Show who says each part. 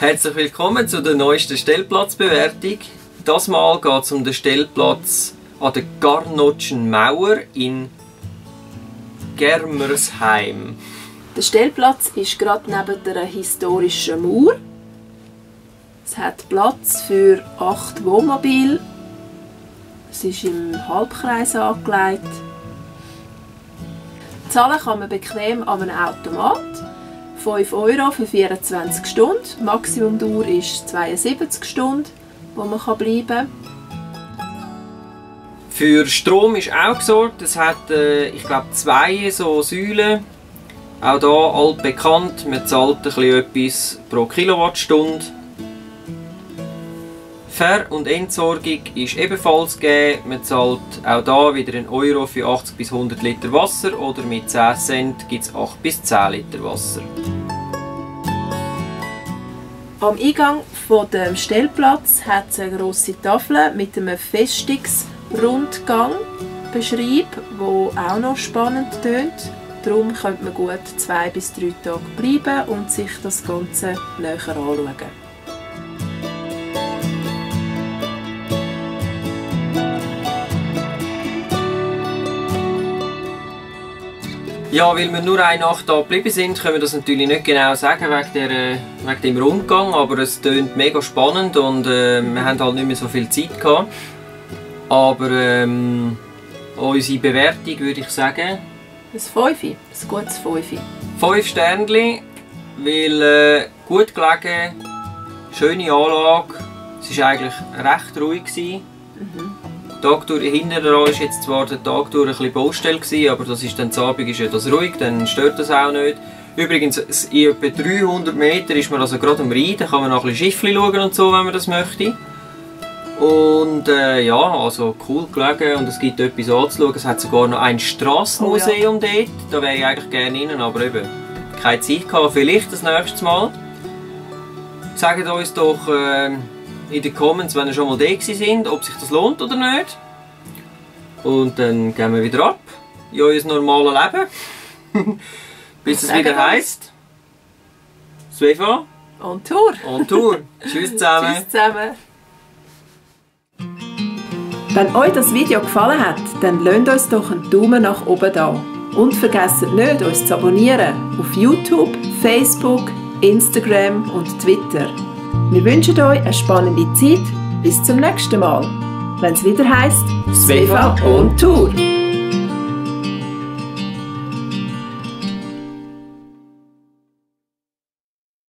Speaker 1: Herzlich willkommen zu der neuesten Stellplatzbewertung. Das Mal geht es um den Stellplatz an der Garnotschen Mauer in Germersheim.
Speaker 2: Der Stellplatz ist gerade neben der historischen Mauer. Es hat Platz für 8 Wohnmobile. Es ist im Halbkreis angelegt. Zahlen kann man bequem an einem Automat. 5 € für 24 Stunden. Maximumdauer ist 72 Stunden, wo man bleiben kann.
Speaker 1: Für Strom ist auch gesorgt. Es hat, ich glaube, 2 so Säulen. Auch hier altbekannt. Man zahlt ein bisschen etwas pro Kilowattstunde. Ver- und Entsorgung ist ebenfalls gegeben. Man zahlt auch hier wieder 1 € für 80 bis 100 Liter Wasser oder mit 10 Cent gibt es 8 bis 10 Liter Wasser.
Speaker 2: Am Eingang des Stellplatzes hat es eine grosse Tafel mit einem Festungsrundgang-Beschreib, der auch noch spannend tönt. Darum könnte man gut 2 bis 3 Tage bleiben und sich das Ganze näher anschauen.
Speaker 1: Ja, weil wir nur eine Nacht da geblieben sind, können wir das natürlich nicht genau sagen wegen dem Rundgang, aber es tönt mega spannend und wir haben halt nicht mehr so viel Zeit gehabt. Aber unsere Bewertung würde ich sagen...
Speaker 2: Ein 5, ein gutes 5.
Speaker 1: 5 Sternchen, weil gut gelegen, schöne Anlage, es war eigentlich recht ruhig. Hinterher war jetzt zwar der Tag durch ein bisschen Baustelle, aber das ist dann, Abend ist ja das ruhig, dann stört das auch nicht. Übrigens, in etwa 300 Meter ist man also gerade am Rhein, da kann man noch ein bisschen Schiffli schauen und so, wenn man das möchte. Und ja, also cool gelegen und es gibt etwas anzuschauen. Es hat sogar noch ein Strassenmuseum dort, da wäre ich eigentlich gerne rein, aber eben keine Zeit gehabt, vielleicht das nächste Mal. Sagt uns doch in den Comments, wenn ihr schon mal da sind, ob sich das lohnt oder nicht. Und dann gehen wir wieder ab in unser normales Leben. Bis es wieder heisst. Svefa.
Speaker 2: On Tour.
Speaker 1: On Tour. Tschüss zusammen.
Speaker 2: Tschüss zusammen. Wenn euch das Video gefallen hat, dann lasst uns doch einen Daumen nach oben da. Und vergesst nicht, uns zu abonnieren auf YouTube, Facebook, Instagram und Twitter. Wir wünschen euch eine spannende Zeit. Bis zum nächsten Mal, wenn es wieder heisst Svefa on Tour.